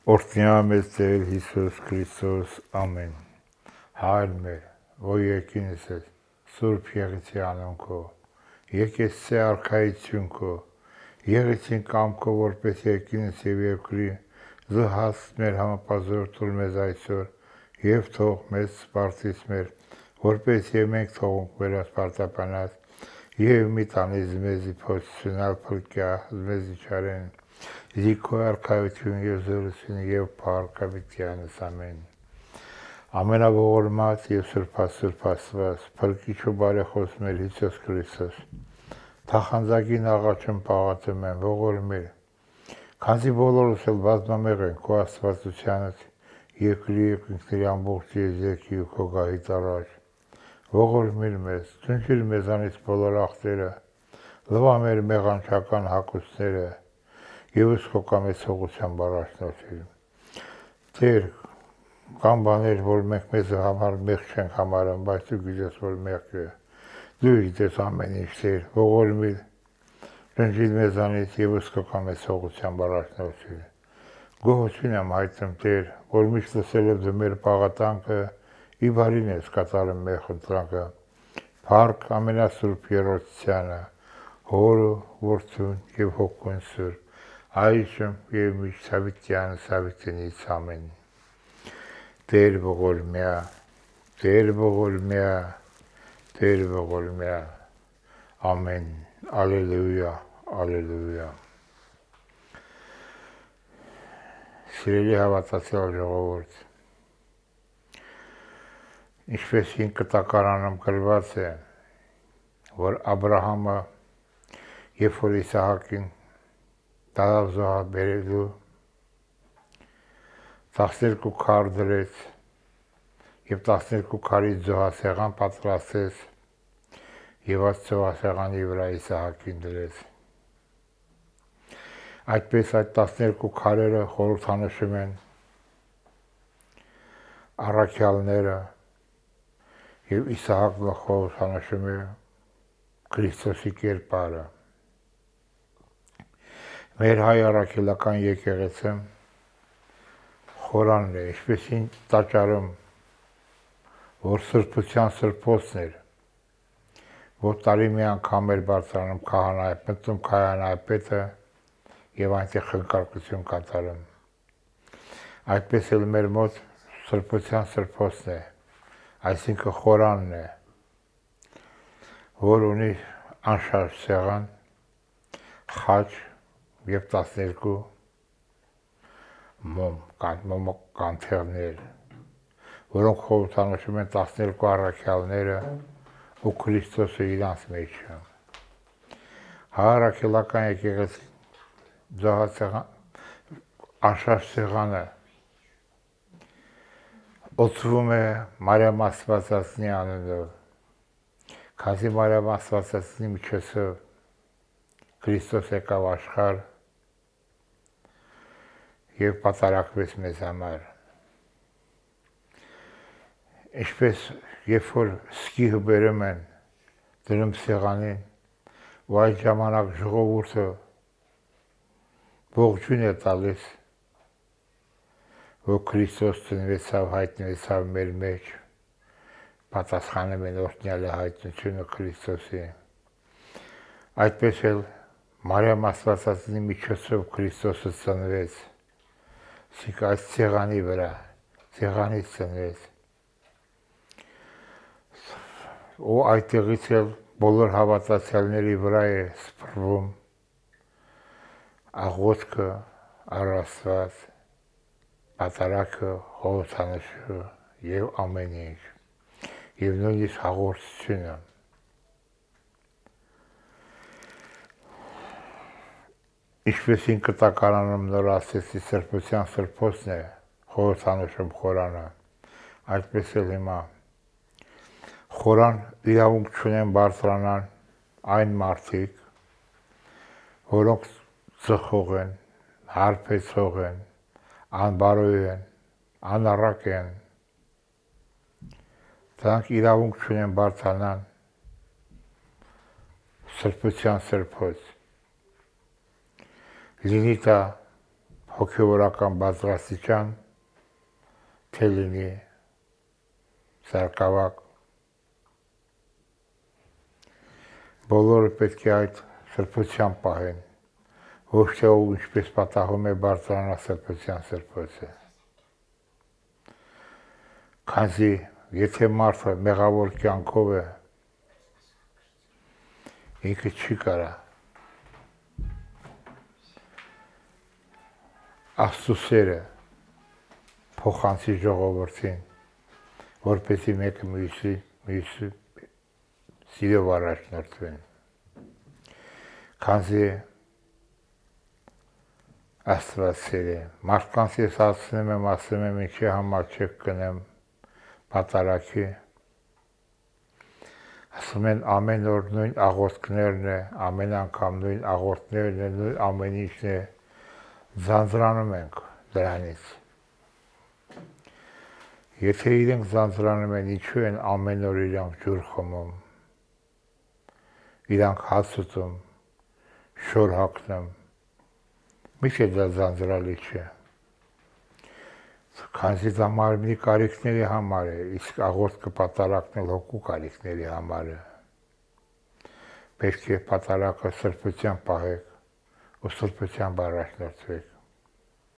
Օրհնյա մեծ Տեր Հիսուս Քրիստոս, ամեն։ Հայր մեր, որ եկինս ես, Սուրբ եղեցի անուն քո, եկես ցե արքայություն քո, եղեցին կամքո, որպես եկինս եւ երկրի, զհաս մեր համապազոր թույլ մեզ այսօր, եւ թող մեզ սպարտից մեր, որպես եւ մենք թողunk մեր ասպարտապանած, եւ մի տանից մեզի փոփոխությունալ փլկյա, մեզի չարեն, Զիքո արքայություն եւ զորություն եւ փառքավիտյանս ամեն։ Ամենավորմած եւ սուրբ Աստված, փրկիչ ու բարեխոս մեր Հիսուս Քրիստոս, թախանձագին աղաչում պաղատում եմ, ողորմիր, քանզի բոլորս էլ բազմամեղ են քո աստվածությանից, երկրի ինքների ամբողջ եզեկի ու քո գահից առաջ, ողորմիր մեզ, ցնցիր մեզանից բոլոր ախտերը, լվա մեր մեղանչական հակոստները, Եվս քո կամեցողությամբ առաջնորդիր։ Տեր, կան բաներ, որ մենք մեզ համար մեղ չենք համարում, բայց դու գիտես, որ մեղ է։ Դու գիտես ամեն ինչ, Տեր, ողորմիր, ջնջիր մեզանից Եվս քո կամեցողությամբ առաջնորդիր։ Գոհություն եմ հայտնում, Տեր, որ միշտ լսելով դու մեր պաղատանքը, ի բարին ես կատարում մեր խնդրանքը։ Փառք ամենասուրբ Երրորդությանը, Հորը, Որդուն եւ Հոգուն Սուրբ, այժմ եւ միշտ Սավիթյանից ամեն։ Տեր ողորմյա, Տեր ողորմյա, Տեր ողորմյա, ամեն, ալելույա, ալելույա։ Սիրելի հավատացյալ ժողովուրդ, ինչպես հին կտակարանում գրված է, որ Աբրահամը, երբ որ Իսահակին Տալավ զոհա բերելու 12 քար դրեց եւ 12 քարից զոհասեղան պատրաստեց եւ այդ զոհասեղանի վրա Իսահակին դրեց։ Այդպես այդ 12 քարերը խորհրդանշում են առաքյալները եւ Իսահակը խորհրդանշում է Քրիստոսի կերպարը։ Մեր հայ առաքելական եկեղեցին խորանն է, ինչպեսին տաճարում, որ սրբության սրբոցն էր, որ տարի մի անգամ էր բարձրանում մտնում քահանայապետը եւ այնտեղ խնկարկություն կատարում։ Այդպես էլ մեր մոտ սրբության սրբոցն է, այսինքն խորանն է, որ ունի անշարժ սեղան, խաչ եւ 12 մոմ կանթեղներ, որոնք խորհրդանշում են 12 առաքյալները ու Քրիստոսը իրանց մեջը։ Առաքելական եկեղեցի զոհասեղան անշարժ սեղանը օծվում է Մարիամ Աստվածածնի անունով, քանզի Մարիամ Աստվածածնի միջոցով Քրիստոս եկավ աշխարհ եւ պատարակվեց մեզ համար։ Ինչպես երբ որ սկիհը բերում են դնում սեղանին, ու այդ ժամանակ ժողովուրդը ողջույն է տալիս, որ Քրիստոս ծնվեցավ, հայտնվեցավ մեր մեջ, պատասխանում են օրհնյալ է հայտնությունը Քրիստոսի։ Այդպես էլ Մարիամ Աստվածածնի միջոցով Քրիստոսը ծնվեց, սիկ այս սեղանի վրա, սեղանից ծնվեց։ Ու այդտեղից էլ բոլոր հավատացյալների վրա է սփռվում աղոթքը, առ Աստված, պատարակը, խորհրդանշը եւ ամեն ինչ, եւ նույնիսկ հաղորդությունը։ Ինչպես հին կտակարանում նոր ասեցի սրբության սրբոցն է խորհրդանշում խորանը, այդպես էլ հիմա խորան իրավունք չունեն բարձրանան այն մարդիկ, որոնք ծխող են, հարբեցող են, անբարոյ են, անառակ են, դրանք իրավունք չունեն բարձրանան սրբության սրբոց, լինի դա հոգևորական բազմաստիճան, թե լինի սարկավակ, բոլորը պետք է այդ սրբության պահեն, ոչ թե ով ինչպես պատահում է բարձրանա սրբության սրբոցը։ Քանզի եթե մարդը մեղավոր կյանքով է, ինքը չի կարա Աստծո սերը փոխանցի ժողովրդին, որպեսզի մեկը մյուսի սիրով առաջնորդվեն։ Քանզի Աստված սեր է, մարդկանց ես ասում եմ, ինչի համար չեք կնեմ պատարագի, ասում են ամեն օր նույն աղոթքներն է, ամեն անգամ նույն աղոթքներն է, նույն ամեն ինչն է, ձանձրանում ենք դրանից։ Եթե իրենք ձանձրանում են, ինչու են ամեն օր իրանք ջուր խմում, իրանք հաց ուտում, շոր հագնում, միթե դա ձանձրալի չէ։ Քանզի դա մարմնի կարիքների համար է, իսկ աղոթքը պատարագնել հոգու կարիքների համար է։ Պետք է պատարագը սրբության պահեք ու սրբությամբ առաջնորդվեք։